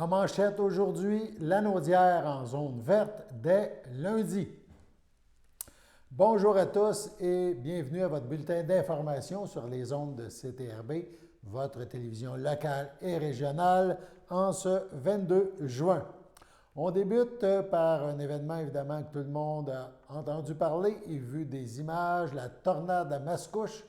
En manchette aujourd'hui, Lanaudière en zone verte dès lundi. Bonjour à tous et bienvenue à votre bulletin d'information sur les ondes de CTRB, votre télévision locale et régionale, en ce 22 juin. On débute par un événement évidemment que tout le monde a entendu parler et vu des images, la tornade à Mascouche.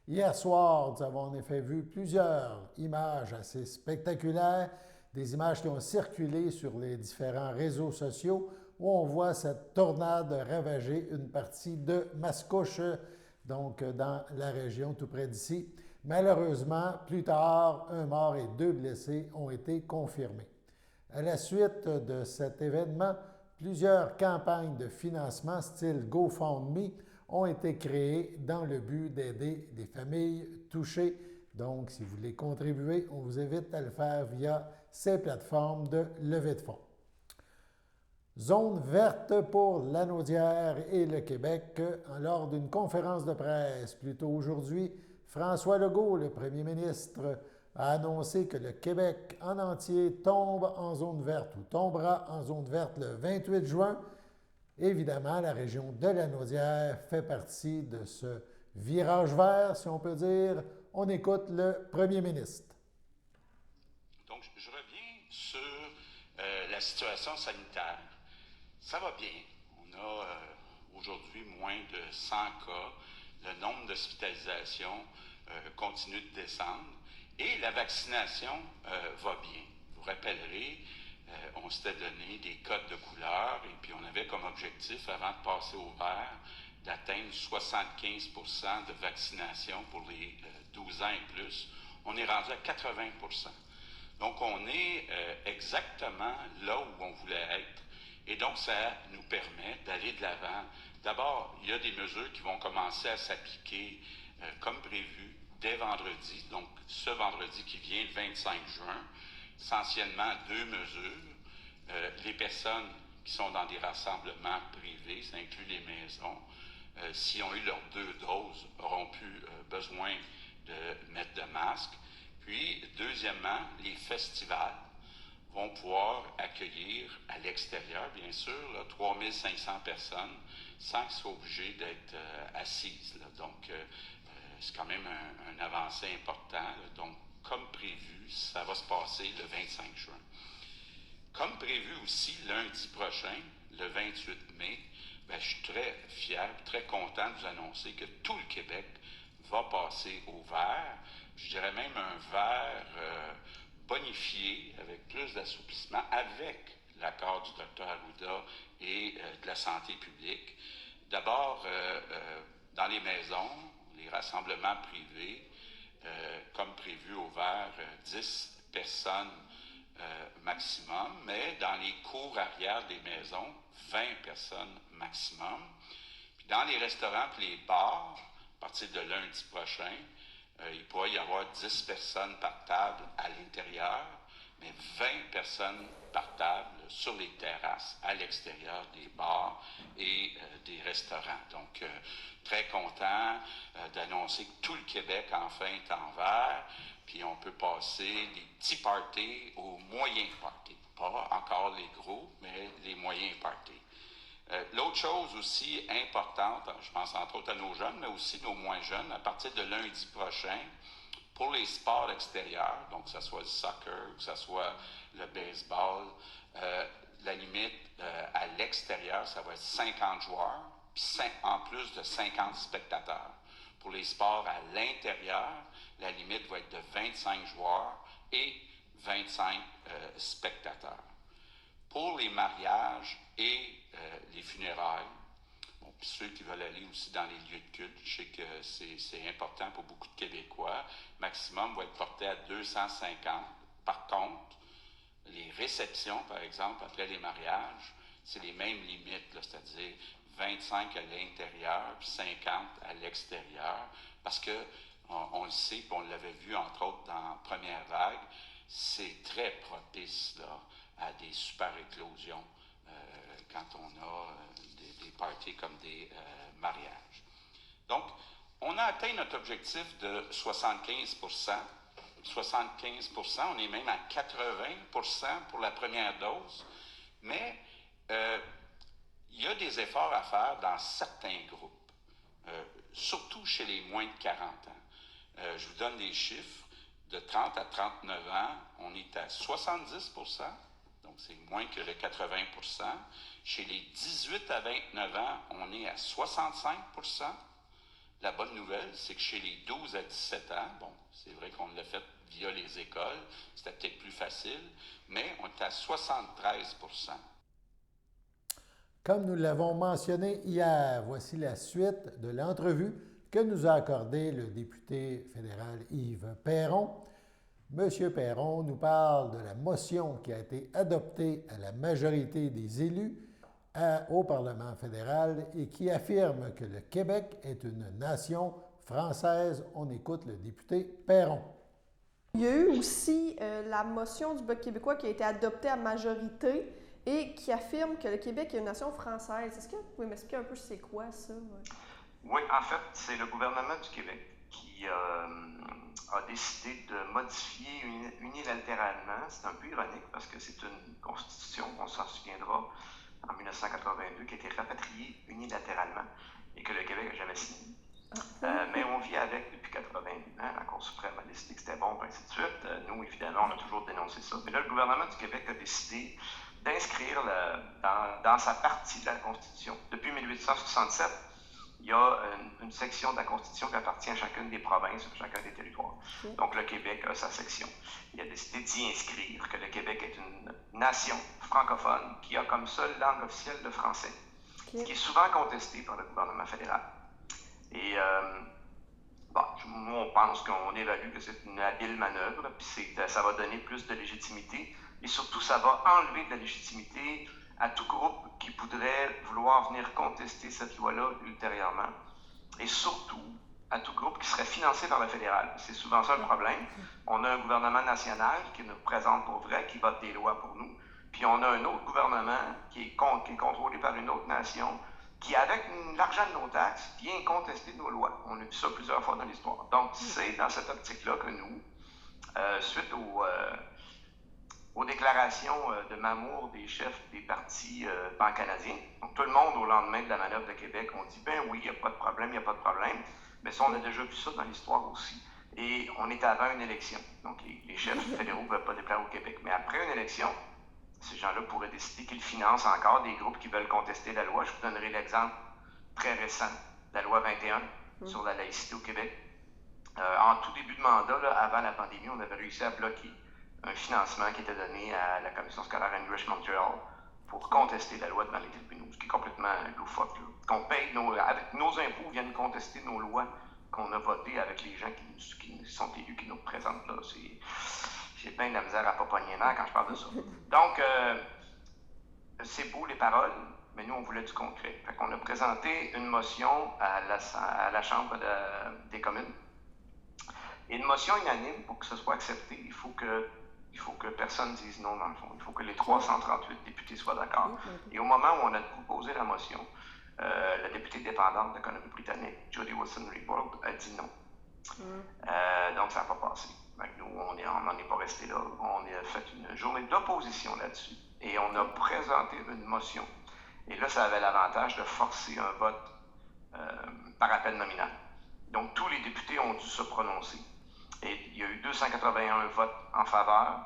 Hier soir, nous avons en effet vu plusieurs images assez spectaculaires, des images qui ont circulé sur les différents réseaux sociaux où on voit cette tornade ravager une partie de Mascouche, donc dans la région tout près d'ici. Malheureusement, plus tard, un mort et 2 blessés ont été confirmés. À la suite de cet événement, plusieurs campagnes de financement style GoFundMe ont été créées dans le but d'aider les familles touchées. Donc, si vous voulez contribuer, on vous invite à le faire via ces plateformes de levée de fonds. Zone verte pour Lanaudière et le Québec. Lors d'une conférence de presse plus tôt aujourd'hui, François Legault, le premier ministre, a annoncé que le Québec en entier tombe en zone verte ou tombera en zone verte le 28 juin. Évidemment, la région de Lanaudière fait partie de ce virage vert, si on peut dire. On écoute le premier ministre. Donc, je reviens sur la situation sanitaire. Ça va bien. On a aujourd'hui moins de 100 cas. Le nombre d'hospitalisations continue de descendre. Et la vaccination va bien. Vous rappellerez, on s'était donné des codes de couleur et puis on avait comme objectif, avant de passer au vert, d'atteindre 75% de vaccination pour les 12 ans et plus. On est rendu à 80%. Donc, on est exactement là où on voulait être. Et donc, ça nous permet d'aller de l'avant. D'abord, il y a des mesures qui vont commencer à s'appliquer comme prévu dès vendredi. Donc, ce vendredi qui vient, le 25 juin, essentiellement 2 mesures. Les personnes qui sont dans des rassemblements privés, ça inclut les maisons, s'ils ont eu leurs 2 doses, auront plus besoin de mettre de masque. Puis, deuxièmement, les festivals vont pouvoir accueillir à l'extérieur, bien sûr, 3500 personnes sans qu'ils soient obligés d'être assises. Là. Donc, c'est quand même un avancé important. Là. Donc, comme prévu, ça va se passer le 25 juin. Comme prévu aussi, lundi prochain, le 28 mai, je suis très fier, très content de vous annoncer que tout le Québec va passer au vert. Je dirais même un vert bonifié, avec plus d'assouplissement, avec l'accord du Dr Arruda et de la santé publique. D'abord, dans les maisons, les rassemblements privés, comme prévu au vert, 10 personnes maximum, mais dans les cours arrière des maisons, 20 personnes maximum. Puis dans les restaurants et les bars, à partir de lundi prochain, il pourrait y avoir 10 personnes par table à l'intérieur, mais 20 personnes par table sur les terrasses à l'extérieur des bars et des restaurants. Donc, très content d'annoncer que tout le Québec enfin est en vert, puis on peut passer des petits parties aux moyens parties. Pas encore les gros, mais les moyens parties. L'autre chose aussi importante, je pense entre autres à nos jeunes, mais aussi nos moins jeunes, à partir de lundi prochain, pour les sports extérieurs, donc que ce soit le soccer, que ce soit le baseball, la limite à l'extérieur, ça va être 50 joueurs, puis en plus de 50 spectateurs. Pour les sports à l'intérieur, la limite va être de 25 joueurs et 25 spectateurs. Pour les mariages et les funérailles, bon, puis ceux qui veulent aller aussi dans les lieux de culte, je sais que c'est important pour beaucoup de Québécois, maximum va être porté à 250. Par contre, les réceptions, par exemple, après les mariages, c'est les mêmes limites, là, c'est-à-dire 25 à l'intérieur, puis 50 à l'extérieur, parce que on le sait, puis on l'avait vu entre autres dans la première vague, c'est très propice là, à des super éclosions quand on a des parties comme des mariages. Donc, on a atteint notre objectif de 75% 75%, on est même à 80% pour la première dose. Mais il y a des efforts à faire dans certains groupes, surtout chez les moins de 40 ans. Je vous donne des chiffres. De 30 à 39 ans, on est à 70%, donc c'est moins que le 80%. Chez les 18 à 29 ans, on est à 65%. La bonne nouvelle, c'est que chez les 12 à 17 ans, bon, c'est vrai qu'on l'a fait via les écoles, c'était peut-être plus facile, mais on est à 73%. Comme nous l'avons mentionné hier, voici la suite de l'entrevue que nous a accordée le député fédéral Yves Perron. Monsieur Perron nous parle de la motion qui a été adoptée à la majorité des élus au Parlement fédéral et qui affirme que le Québec est une nation française. On écoute le député Perron. Il y a eu aussi la motion du Bloc québécois qui a été adoptée à majorité et qui affirme que le Québec est une nation française. Est-ce que vous pouvez m'expliquer un peu c'est quoi ça? Oui, en fait, c'est le gouvernement du Québec qui a décidé de modifier unilatéralement. C'est un peu ironique parce que c'est une constitution, on s'en souviendra, en 1982, qui a été rapatriée unilatéralement et que le Québec n'a jamais signé. Mais on vit avec depuis 88 ans. La Cour suprême a décidé que c'était bon, et ainsi de suite. Nous, évidemment, on a toujours dénoncé ça. Mais là, le gouvernement du Québec a décidé d'inscrire dans sa partie de la Constitution. Depuis 1867, il y a une section de la Constitution qui appartient à chacune des provinces, à chacun des territoires. Donc, le Québec a sa section. Il a décidé d'y inscrire que le Québec est une nation francophone qui a comme seule langue officielle le français, ce qui est souvent contesté par le gouvernement fédéral. Et nous, on pense qu'on évalue que c'est une habile manœuvre, puis ça va donner plus de légitimité, et surtout, ça va enlever de la légitimité à tout groupe qui voudrait vouloir venir contester cette loi-là ultérieurement, et surtout à tout groupe qui serait financé par le fédéral. C'est souvent ça le problème. On a un gouvernement national qui nous représente pour vrai, qui vote des lois pour nous, puis on a un autre gouvernement qui est contrôlé par une autre nation, qui, avec l'argent de nos taxes, vient contester nos lois. On a vu ça plusieurs fois dans l'histoire. Donc, c'est dans cette optique-là que nous, suite aux déclarations de Mamour des chefs des partis pan-canadiens, donc tout le monde, au lendemain de la manœuvre de Québec, on dit « ben oui, il n'y a pas de problème, il n'y a pas de problème ». Mais ça, on a déjà vu ça dans l'histoire aussi. Et on est avant une élection. Donc, les chefs fédéraux ne peuvent pas déclarer au Québec. Mais après une élection, ces gens-là pourraient décider qu'ils financent encore des groupes qui veulent contester la loi. Je vous donnerai l'exemple très récent de la loi 21 sur la laïcité au Québec. En tout début de mandat, là, avant la pandémie, on avait réussi à bloquer un financement qui était donné à la Commission scolaire English-Montréal pour contester la loi devant les tribunaux, ce qui est complètement loufoque. Qu'on paye avec nos impôts, viennent contester nos lois qu'on a votées avec les gens qui sont élus, qui nous représentent. Là. J'ai bien de la misère à pas pogner les nerfs quand je parle de ça. Donc, c'est beau les paroles, mais nous, on voulait du concret. Fait qu'on a présenté une motion à la Chambre des communes. Et une motion unanime, pour que ce soit accepté, il faut que personne dise non, dans le fond. Il faut que les 338 députés soient d'accord. Et au moment où on a proposé la motion, la députée dépendante de Colombie-Britannique, Jody Wilson-Raybould, a dit non. Donc, ça n'a pas passé. Nous, on n'en est pas resté là. On a fait une journée d'opposition là-dessus. Et on a présenté une motion. Et là, ça avait l'avantage de forcer un vote par appel nominal. Donc, tous les députés ont dû se prononcer. Et il y a eu 281 votes en faveur,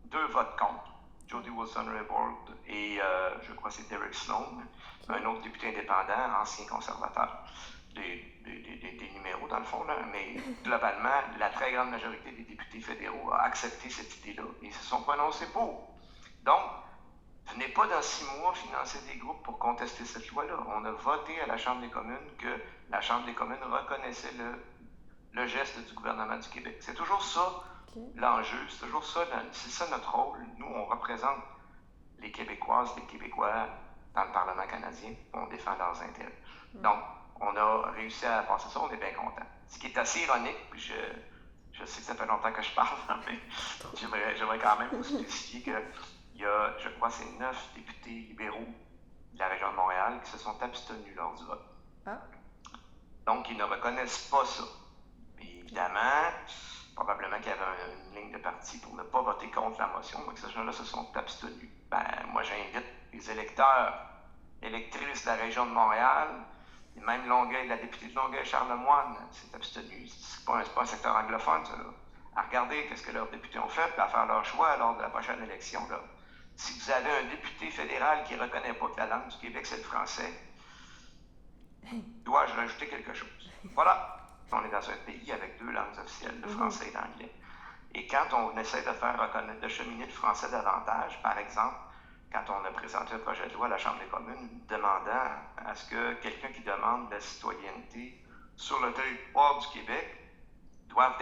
2 votes contre. Jody Wilson-Raybould et je crois que c'est Derek Sloan, un autre député indépendant, ancien conservateur. Des numéros dans le fond, là, mais globalement, la très grande majorité des députés fédéraux a accepté cette idée-là et se sont prononcés pour. Donc, venez pas dans 6 mois financer des groupes pour contester cette loi-là. On a voté à la Chambre des communes que la Chambre des communes reconnaissait le geste du gouvernement du Québec. C'est toujours ça l'enjeu, c'est toujours ça, c'est ça notre rôle. Nous, on représente les Québécoises, les Québécois dans le Parlement canadien, on défend leurs intérêts. Donc, on a réussi à passer ça, on est bien content. Ce qui est assez ironique, puis je sais que ça fait longtemps que je parle, mais j'aimerais quand même vous spécifier qu'il y a, je crois, c'est 9 députés libéraux de la région de Montréal qui se sont abstenus lors du vote. Donc, ils ne reconnaissent pas ça. Et évidemment, probablement qu'il y avait une ligne de parti pour ne pas voter contre la motion, donc ces gens-là se sont abstenus. Moi, j'invite les électeurs, électrices de la région de Montréal, et même Longueuil, la députée de Longueuil, Charles-Lemoine, s'est abstenue. C'est pas un secteur anglophone, ça, là. À regarder ce que leurs députés ont fait, puis à faire leur choix lors de la prochaine élection, là. Si vous avez un député fédéral qui ne reconnaît pas que la langue du Québec, c'est le français, dois-je rajouter quelque chose? Voilà. On est dans un pays avec 2 langues officielles, le français et l'anglais. Et quand on essaie de faire reconnaître, de cheminer le français davantage, par exemple, quand on a présenté un projet de loi à la Chambre des communes demandant à ce que quelqu'un qui demande la citoyenneté sur le territoire du Québec doive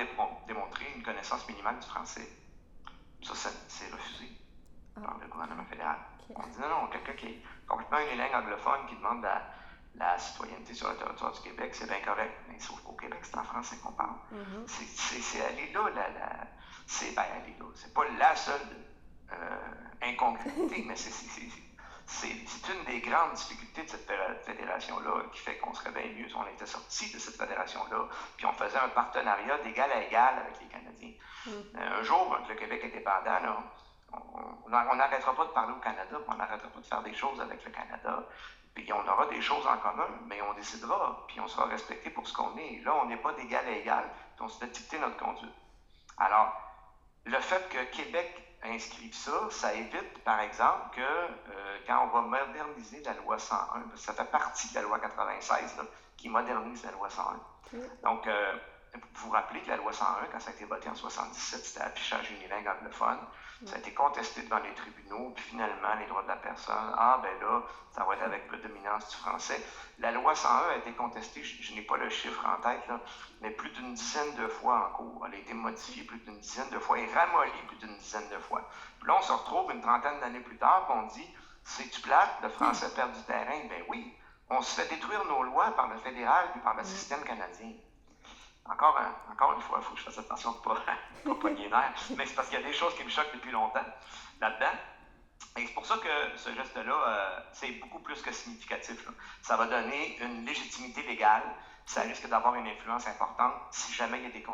démontrer une connaissance minimale du français. Ça c'est refusé par le gouvernement fédéral. Okay. On dit non, quelqu'un qui est complètement unilingue anglophone qui demande la citoyenneté sur le territoire du Québec, c'est bien correct. Mais sauf qu'au Québec, c'est en français qu'on parle. C'est aller là, c'est aller là. C'est pas la seule incongruité, mais c'est une des grandes difficultés de cette fédération-là qui fait qu'on serait bien mieux si on était sorti de cette fédération-là, puis on faisait un partenariat d'égal à égal avec les Canadiens. Un jour, quand le Québec est indépendant, là, on n'arrêtera pas de parler au Canada, puis on n'arrêtera pas de faire des choses avec le Canada, puis on aura des choses en commun, mais on décidera, puis on sera respecté pour ce qu'on est. Là, on n'est pas d'égal à égal, puis on se fait dicter notre conduite. Alors, le fait que Québec inscrive ça, ça évite, par exemple, que quand on va moderniser la loi 101, parce que ça fait partie de la loi 96 là, qui modernise la loi 101. Okay. Donc, vous vous rappelez que la loi 101, quand ça a été voté en 77, c'était affichage unilingue anglophone. Ça a été contesté devant les tribunaux, puis finalement, les droits de la personne, là, ça va être avec prédominance du français. La loi 101 a été contestée, je n'ai pas le chiffre en tête, là, mais plus d'une dizaine de fois en cours. Elle a été modifiée plus d'une dizaine de fois et ramollie plus d'une dizaine de fois. Puis là, on se retrouve une trentaine d'années plus tard, puis on dit, c'est-tu plate, le français perd du terrain? Ben oui, on se fait détruire nos lois par le fédéral puis par le système canadien. Encore une fois, il faut que je fasse attention de ne pas pogner l'air, mais c'est parce qu'il y a des choses qui me choquent depuis longtemps là-dedans. Et c'est pour ça que ce geste-là, c'est beaucoup plus que significatif. Là. Ça va donner une légitimité légale, ça risque d'avoir une influence importante si jamais il y a des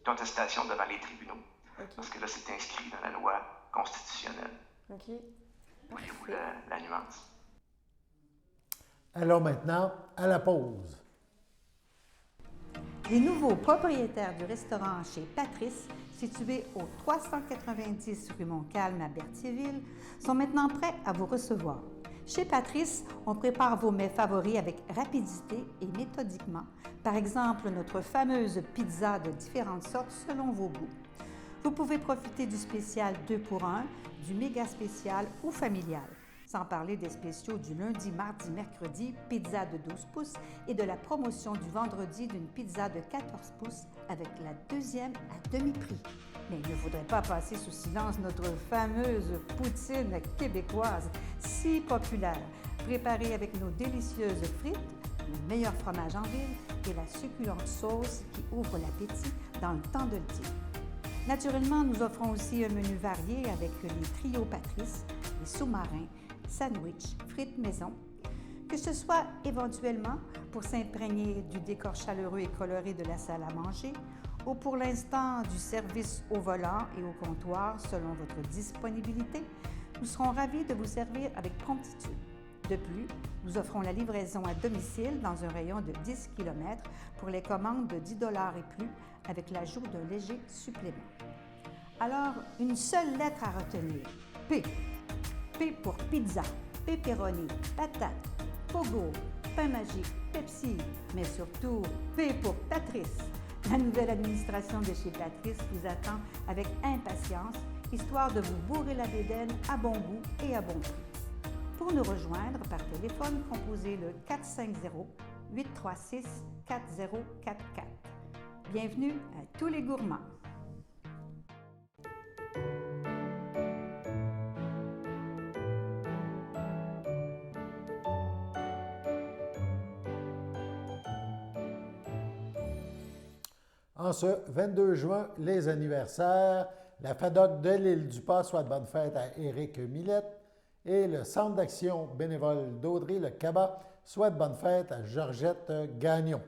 contestations devant les tribunaux. Okay. Parce que là, c'est inscrit dans la loi constitutionnelle. OK. Voyez-vous la nuance. Alors maintenant, à la pause. Les nouveaux propriétaires du restaurant chez Patrice, situé au 390 rue Montcalm à Berthierville, sont maintenant prêts à vous recevoir. Chez Patrice, on prépare vos mets favoris avec rapidité et méthodiquement. Par exemple, notre fameuse pizza de différentes sortes selon vos goûts. Vous pouvez profiter du spécial 2 pour 1, du méga spécial ou familial. Sans parler des spéciaux du lundi, mardi, mercredi, pizza de 12 pouces et de la promotion du vendredi d'une pizza de 14 pouces avec la deuxième à demi-prix. Mais il ne faudrait pas passer sous silence notre fameuse poutine québécoise, si populaire, préparée avec nos délicieuses frites, le meilleur fromage en ville et la succulente sauce qui ouvre l'appétit dans le temps de le dire. Naturellement, nous offrons aussi un menu varié avec les trios Patrice, les sous-marins, sandwich, frites maison, que ce soit éventuellement pour s'imprégner du décor chaleureux et coloré de la salle à manger ou pour l'instant du service au volant et au comptoir selon votre disponibilité, nous serons ravis de vous servir avec promptitude. De plus, nous offrons la livraison à domicile dans un rayon de 10 km pour les commandes de 10 $ et plus avec l'ajout d'un léger supplément. Alors, une seule lettre à retenir, P. P pour pizza, pepperoni, patate, pogo, pain magique, Pepsi, mais surtout P pour Patrice. La nouvelle administration de chez Patrice vous attend avec impatience, histoire de vous bourrer la bédaine à bon goût et à bon prix. Pour nous rejoindre par téléphone, composez le 450-836-4044. Bienvenue à tous les gourmands. En ce 22 juin, les anniversaires, la FADOC de l'Île-du-Pas souhaite bonne fête à Éric Millette et le Centre d'action bénévole d'Audrey, le CABA, souhaite bonne fête à Georgette Gagnon.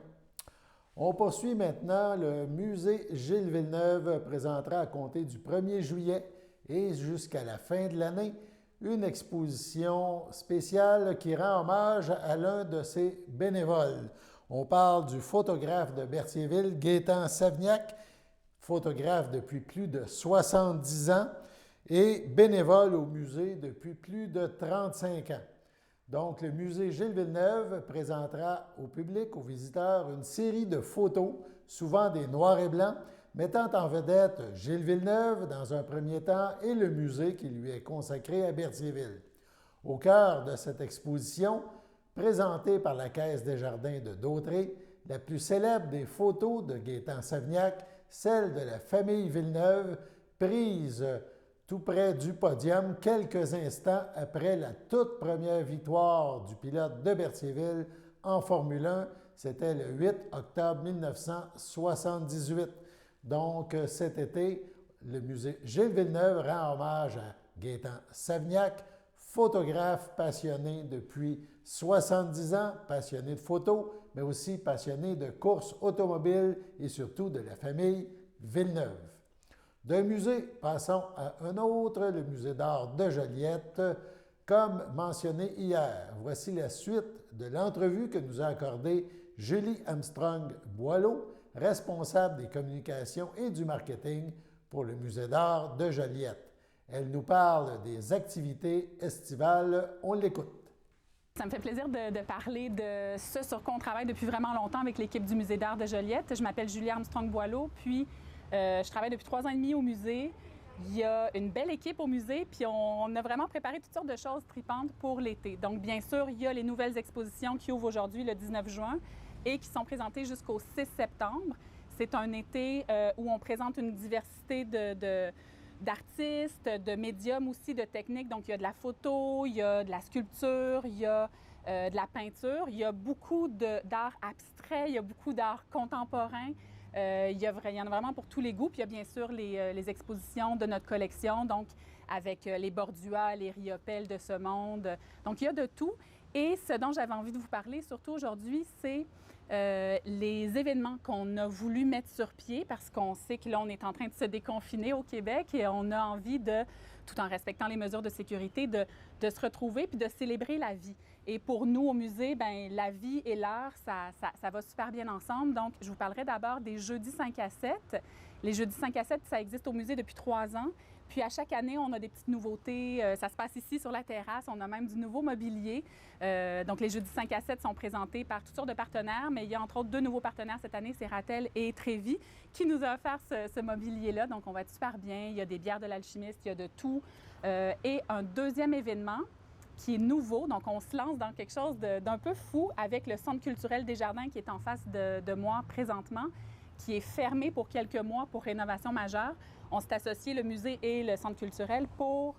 On poursuit maintenant. Le musée Gilles Villeneuve présentera à compter du 1er juillet et jusqu'à la fin de l'année une exposition spéciale qui rend hommage à l'un de ses bénévoles. On parle du photographe de Berthierville, Gaétan Savignac, photographe depuis plus de 70 ans et bénévole au musée depuis plus de 35 ans. Donc, le musée Gilles Villeneuve présentera au public, aux visiteurs, une série de photos, souvent des noirs et blancs, mettant en vedette Gilles Villeneuve dans un premier temps et le musée qui lui est consacré à Berthierville. Au cœur de cette exposition, présentée par la Caisse des Jardins de Dautré, la plus célèbre des photos de Gaétan Savignac, celle de la famille Villeneuve, prise tout près du podium quelques instants après la toute première victoire du pilote de Berthierville en Formule 1. C'était le 8 octobre 1978. Donc, cet été, le musée Gilles Villeneuve rend hommage à Gaétan Savignac, photographe passionné depuis 70 ans, passionné de photos, mais aussi passionné de courses automobiles et surtout de la famille Villeneuve. D'un musée, passons à un autre, le musée d'art de Joliette. Comme mentionné hier, voici la suite de l'entrevue que nous a accordée Julie Armstrong-Boileau, responsable des communications et du marketing pour le musée d'art de Joliette. Elle nous parle des activités estivales. On l'écoute. Ça me fait plaisir de parler de ce sur quoi on travaille depuis vraiment longtemps avec l'équipe du musée d'art de Joliette. Je m'appelle Julie Armstrong-Boileau, puis je travaille depuis 3 ans et demi au musée. Il y a une belle équipe au musée, puis on a vraiment préparé toutes sortes de choses tripantes pour l'été. Donc, bien sûr, il y a les nouvelles expositions qui ouvrent aujourd'hui, le 19 juin, et qui sont présentées jusqu'au 6 septembre. C'est un été où on présente une diversité d'artistes, de médiums aussi, de techniques. Donc, il y a de la photo, il y a de la sculpture, il y a de la peinture. Il y a beaucoup d'art abstrait, il y a beaucoup d'art contemporain. Il y en a vraiment pour tous les goûts. Puis il y a bien sûr les expositions de notre collection, donc avec les Bordua, les Riopelle de ce monde. Donc, il y a de tout. Et ce dont j'avais envie de vous parler, surtout aujourd'hui, c'est les événements qu'on a voulu mettre sur pied parce qu'on sait que là, on est en train de se déconfiner au Québec et on a envie de, tout en respectant les mesures de sécurité, de se retrouver puis de célébrer la vie. Et pour nous, au musée, bien, la vie et l'art, ça va super bien ensemble. Donc, je vous parlerai d'abord des jeudis 5 à 7. Les jeudis 5 à 7, ça existe au musée depuis 3 ans. Puis à chaque année, on a des petites nouveautés. Ça se passe ici sur la terrasse. On a même du nouveau mobilier. Donc les jeudis 5 à 7 sont présentés par toutes sortes de partenaires, mais il y a entre autres 2 nouveaux partenaires cette année, c'est Ratel et Trévi, qui nous ont offert ce mobilier-là. Donc on va être super bien. Il y a des bières de l'alchimiste, il y a de tout. Et un deuxième événement qui est nouveau. Donc on se lance dans quelque chose d'un peu fou avec le Centre culturel des Jardins qui est en face de moi présentement, qui est fermé pour quelques mois pour rénovation majeure. On s'est associé, le musée et le centre culturel, pour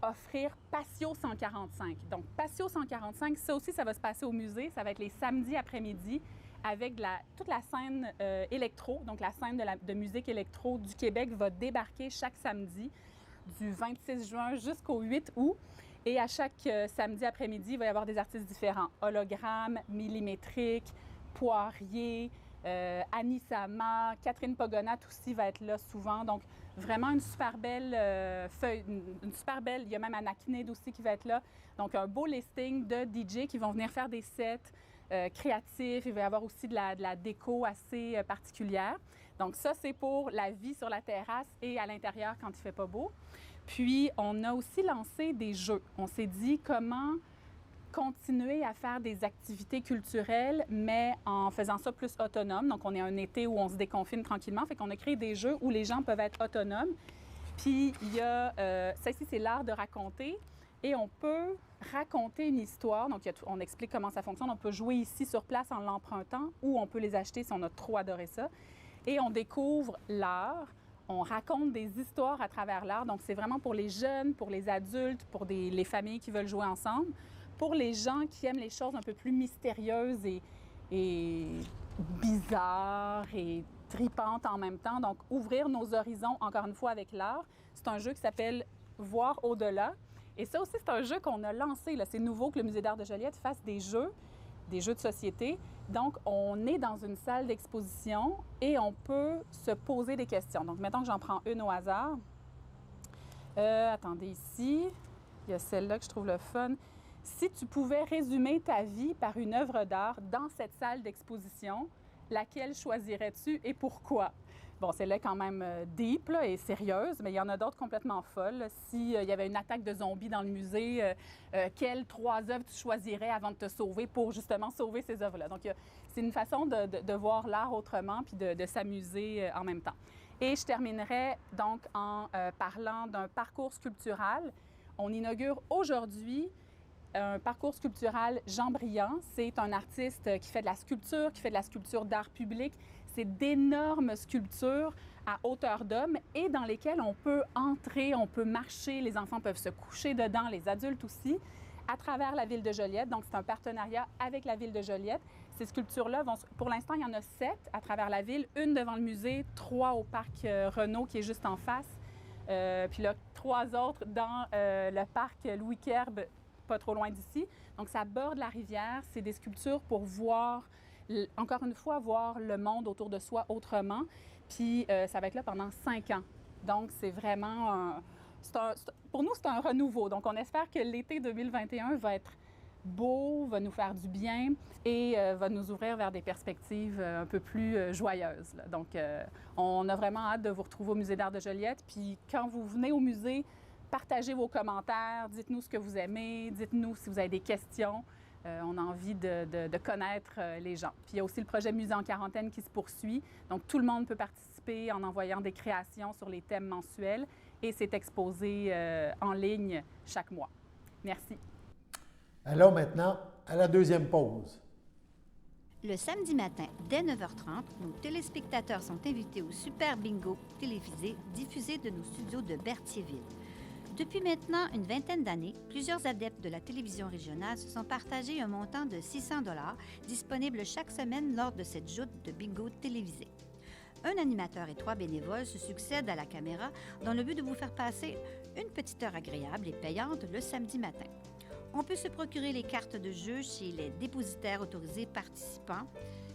offrir Patio 145. Donc, Patio 145, ça aussi, ça va se passer au musée. Ça va être les samedis après-midi avec toute la scène électro. Donc, la scène de musique électro du Québec va débarquer chaque samedi du 26 juin jusqu'au 8 août. Et à chaque samedi après-midi, il va y avoir des artistes différents. Hologramme, Millimétrique, Poirier, Annie Sama, Catherine Pogonat aussi va être là souvent. Donc, vraiment une super belle feuille, une super belle. Il y a même Anna Kined aussi qui va être là. Donc, un beau listing de DJ qui vont venir faire des sets créatifs. Il va y avoir aussi de la déco assez particulière. Donc, ça, c'est pour la vie sur la terrasse et à l'intérieur quand il ne fait pas beau. Puis, on a aussi lancé des jeux. On s'est dit comment continuer à faire des activités culturelles, mais en faisant ça plus autonome. Donc, on est un été où on se déconfine tranquillement. Fait qu'on a créé des jeux où les gens peuvent être autonomes. Puis, il y a... ça ici, c'est l'art de raconter. Et on peut raconter une histoire. Donc, on explique comment ça fonctionne. On peut jouer ici sur place en l'empruntant ou on peut les acheter si on a trop adoré ça. Et on découvre l'art. On raconte des histoires à travers l'art. Donc, c'est vraiment pour les jeunes, pour les adultes, pour les familles qui veulent jouer ensemble. Pour les gens qui aiment les choses un peu plus mystérieuses et bizarres et tripantes en même temps. Donc, ouvrir nos horizons, encore une fois, avec l'art. C'est un jeu qui s'appelle « Voir au-delà ». Et ça aussi, c'est un jeu qu'on a lancé. C'est nouveau que le Musée d'art de Joliette fasse des jeux de société, Donc, on est dans une salle d'exposition et on peut se poser des questions. Donc, mettons que j'en prends une au hasard. Attendez, ici, il y a celle-là que je trouve le fun. Si tu pouvais résumer ta vie par une œuvre d'art dans cette salle d'exposition, laquelle choisirais-tu et pourquoi? Bon, celle-là est quand même deep là, et sérieuse, mais il y en a d'autres complètement folles. S'il y avait une attaque de zombies dans le musée, quelles 3 œuvres tu choisirais avant de te sauver pour justement sauver ces œuvres-là? Donc, c'est une façon de voir l'art autrement puis de s'amuser en même temps. Et je terminerai donc en parlant d'un parcours sculptural. On inaugure aujourd'hui un parcours sculptural Jean Briand. C'est un artiste qui fait de la sculpture d'art public. C'est d'énormes sculptures à hauteur d'homme et dans lesquelles on peut entrer, on peut marcher, les enfants peuvent se coucher dedans, les adultes aussi, à travers la ville de Joliette. Donc, c'est un partenariat avec la ville de Joliette. Ces sculptures-là, pour l'instant, il y en a 7 à travers la ville, une devant le musée, 3 au parc Renault qui est juste en face, puis là, 3 autres dans le parc Louis Querbe, pas trop loin d'ici. Donc, ça borde la rivière. C'est des sculptures pour voir, encore une fois, voir le monde autour de soi autrement. Puis, ça va être là pendant 5 ans. Donc, c'est vraiment pour nous, c'est un renouveau. Donc, on espère que l'été 2021 va être beau, va nous faire du bien et va nous ouvrir vers des perspectives un peu plus joyeuses, là. Donc, on a vraiment hâte de vous retrouver au Musée d'art de Joliette. Puis, quand vous venez au musée, partagez vos commentaires, dites-nous ce que vous aimez, dites-nous si vous avez des questions. On a envie de connaître les gens. Puis il y a aussi le projet Musée en quarantaine qui se poursuit. Donc tout le monde peut participer en envoyant des créations sur les thèmes mensuels et c'est exposé en ligne chaque mois. Merci. Allons maintenant à la deuxième pause. Le samedi matin, dès 9h30, nos téléspectateurs sont invités au Super Bingo télévisé diffusé de nos studios de Berthierville. Depuis maintenant une vingtaine d'années, plusieurs adeptes de la télévision régionale se sont partagés un montant de 600 $ disponible chaque semaine lors de cette joute de bingo télévisé. Un animateur et 3 bénévoles se succèdent à la caméra dans le but de vous faire passer une petite heure agréable et payante le samedi matin. On peut se procurer les cartes de jeu chez les dépositaires autorisés participants,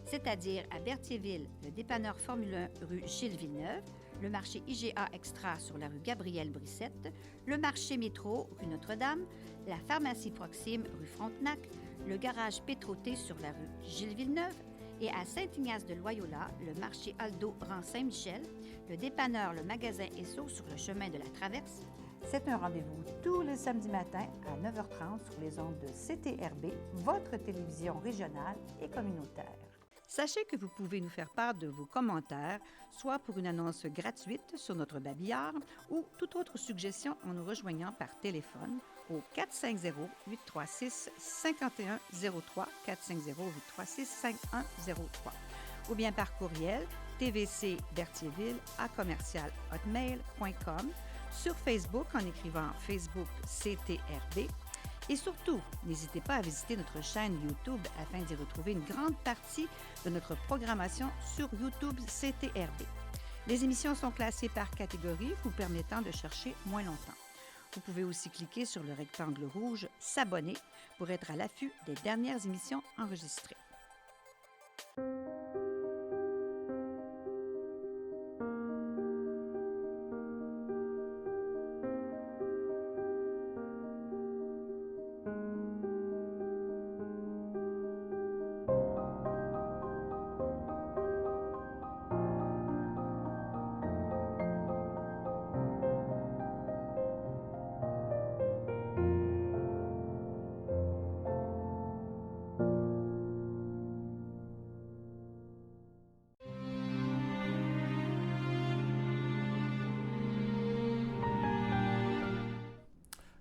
c'est-à-dire à Berthierville, le dépanneur Formule 1 rue Gilles Villeneuve, le marché IGA Extra sur la rue Gabrielle Brissette, le marché Métro rue Notre-Dame, la pharmacie Proxime rue Frontenac, le garage Pétroté sur la rue Gilles Villeneuve et à Saint-Ignace de Loyola, le marché Aldo rang Saint-Michel, le dépanneur Le Magasin Esso sur le chemin de la Traverse. C'est un rendez-vous tous les samedis matins à 9h30 sur les ondes de CTRB, votre télévision régionale et communautaire. Sachez que vous pouvez nous faire part de vos commentaires, soit pour une annonce gratuite sur notre babillard ou toute autre suggestion en nous rejoignant par téléphone au 450-836-5103, 450-836-5103, ou bien par courriel tvcberthierville@hotmail.com, sur Facebook en écrivant Facebook CTRB. Et surtout, n'hésitez pas à visiter notre chaîne YouTube afin d'y retrouver une grande partie de notre programmation sur YouTube CTRB. Les émissions sont classées par catégorie, vous permettant de chercher moins longtemps. Vous pouvez aussi cliquer sur le rectangle rouge « S'abonner » pour être à l'affût des dernières émissions enregistrées.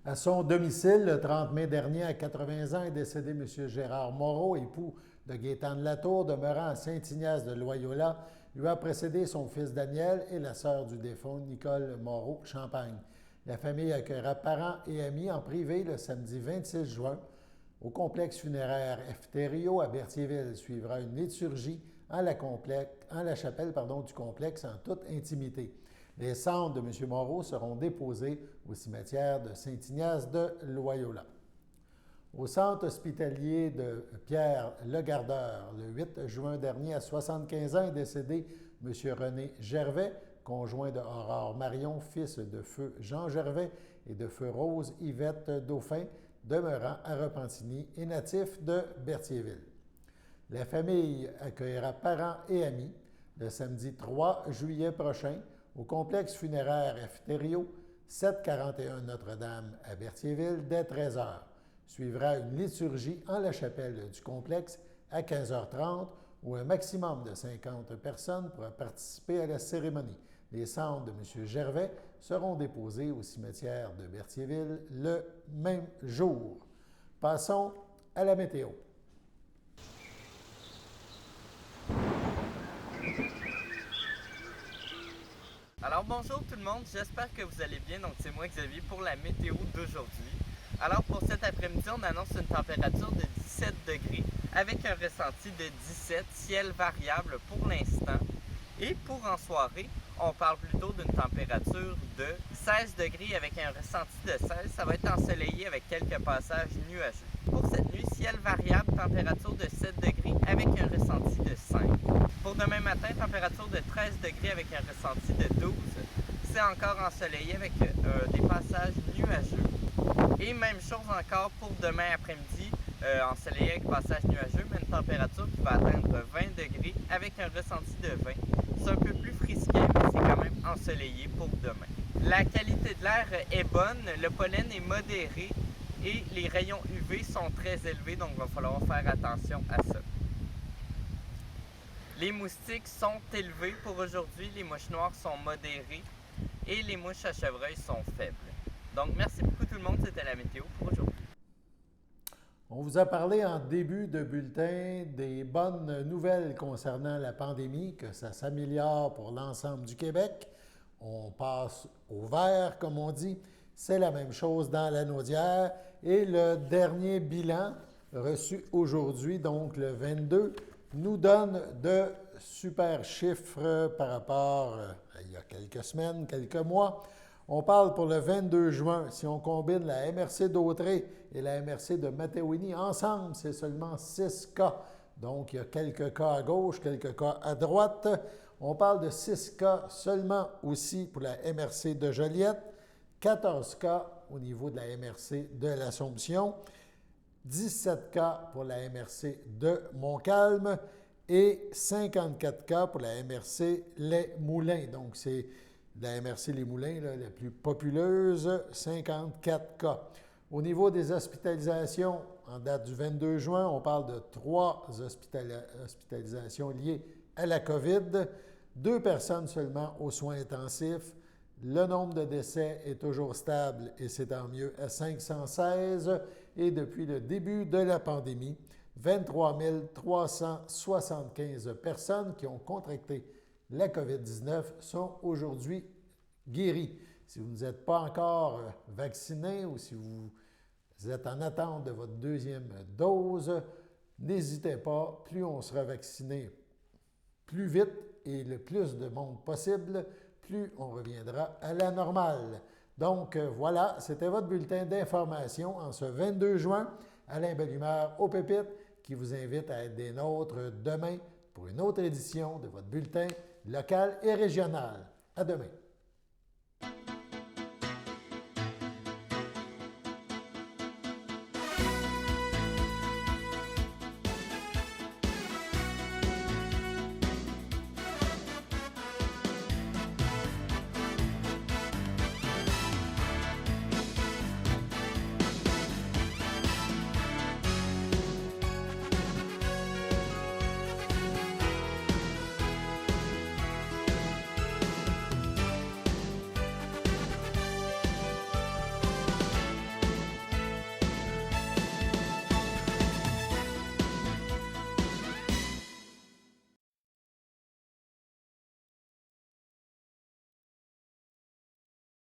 À son domicile, le 30 mai dernier, à 80 ans, est décédé M. Gérard Moreau, époux de Gaétane Latour, demeurant à Saint-Ignace de Loyola. Lui a précédé son fils Daniel et la sœur du défunt, Nicole Moreau, Champagne. La famille accueillera parents et amis en privé le samedi 26 juin. Au complexe funéraire Efterio à Berthierville suivra une liturgie en la chapelle du complexe en toute intimité. Les cendres de M. Moreau seront déposées au cimetière de Saint-Ignace de Loyola. Au centre hospitalier de Pierre-le-Gardeur, le 8 juin dernier, à 75 ans, est décédé M. René Gervais, conjoint de Aurore Marion, fils de feu Jean Gervais et de feu Rose Yvette Dauphin, demeurant à Repentigny et natif de Berthierville. La famille accueillera parents et amis le samedi 3 juillet prochain au complexe funéraire Efterio, 741 Notre-Dame à Berthierville, dès 13 h. Suivra une liturgie en la chapelle du complexe à 15h30 où un maximum de 50 personnes pourra participer à la cérémonie. Les cendres de M. Gervais seront déposées au cimetière de Berthierville le même jour. Passons à la météo. Alors bonjour tout le monde, j'espère que vous allez bien. Donc c'est moi Xavier pour la météo d'aujourd'hui. Alors pour cet après-midi, on annonce une température de 17 degrés avec un ressenti de 17, ciel variable pour l'instant. Et pour en soirée, on parle plutôt d'une température de 16 degrés avec un ressenti de 16. Ça va être ensoleillé avec quelques passages nuageux. Pour cette nuit, ciel variable, température de 7 degrés avec un ressenti de 5. Pour demain matin, température de 13 degrés avec un ressenti de 12. C'est encore ensoleillé avec des passages nuageux. Et même chose encore pour demain après-midi, ensoleillé avec passage nuageux, mais une température qui va atteindre 20 degrés avec un ressenti de 20. C'est un peu plus frisquet, mais c'est quand même ensoleillé pour demain. La qualité de l'air est bonne, le pollen est modéré et les rayons UV sont très élevés, donc il va falloir faire attention à ça. Les moustiques sont élevés pour aujourd'hui, les mouches noires sont modérées et les mouches à chevreuil sont faibles. Donc merci beaucoup tout le monde, c'était la météo pour aujourd'hui. On vous a parlé en début de bulletin des bonnes nouvelles concernant la pandémie, que ça s'améliore pour l'ensemble du Québec. On passe au vert, comme on dit. C'est la même chose dans la Naudière. Et le dernier bilan reçu aujourd'hui, donc le 22, nous donne de super chiffres par rapport à il y a quelques semaines, quelques mois. On parle pour le 22 juin, si on combine la MRC d'Autrey et la MRC de Matawini ensemble, c'est seulement 6 cas. Donc, il y a quelques cas à gauche, quelques cas à droite. On parle de 6 cas seulement aussi pour la MRC de Joliette, 14 cas au niveau de la MRC de l'Assomption, 17 cas pour la MRC de Montcalm et 54 cas pour la MRC Les Moulins. Donc, c'est la MRC Les Moulins, là, la plus populeuse, 54 cas. Au niveau des hospitalisations, en date du 22 juin, on parle de 3 hospitalisations liées à la COVID, 2 personnes seulement aux soins intensifs. Le nombre de décès est toujours stable et c'est tant mieux à 516. Et depuis le début de la pandémie, 23 375 personnes qui ont contracté la COVID-19 sont aujourd'hui guéries. Si vous n'êtes pas encore vacciné ou si vous êtes en attente de votre deuxième dose, n'hésitez pas, plus on sera vacciné plus vite et le plus de monde possible, plus on reviendra à la normale. Donc voilà, c'était votre bulletin d'information en ce 22 juin. Alain Bellumeur au Pépites qui vous invite à être des nôtres demain pour une autre édition de votre bulletin local et régional. À demain.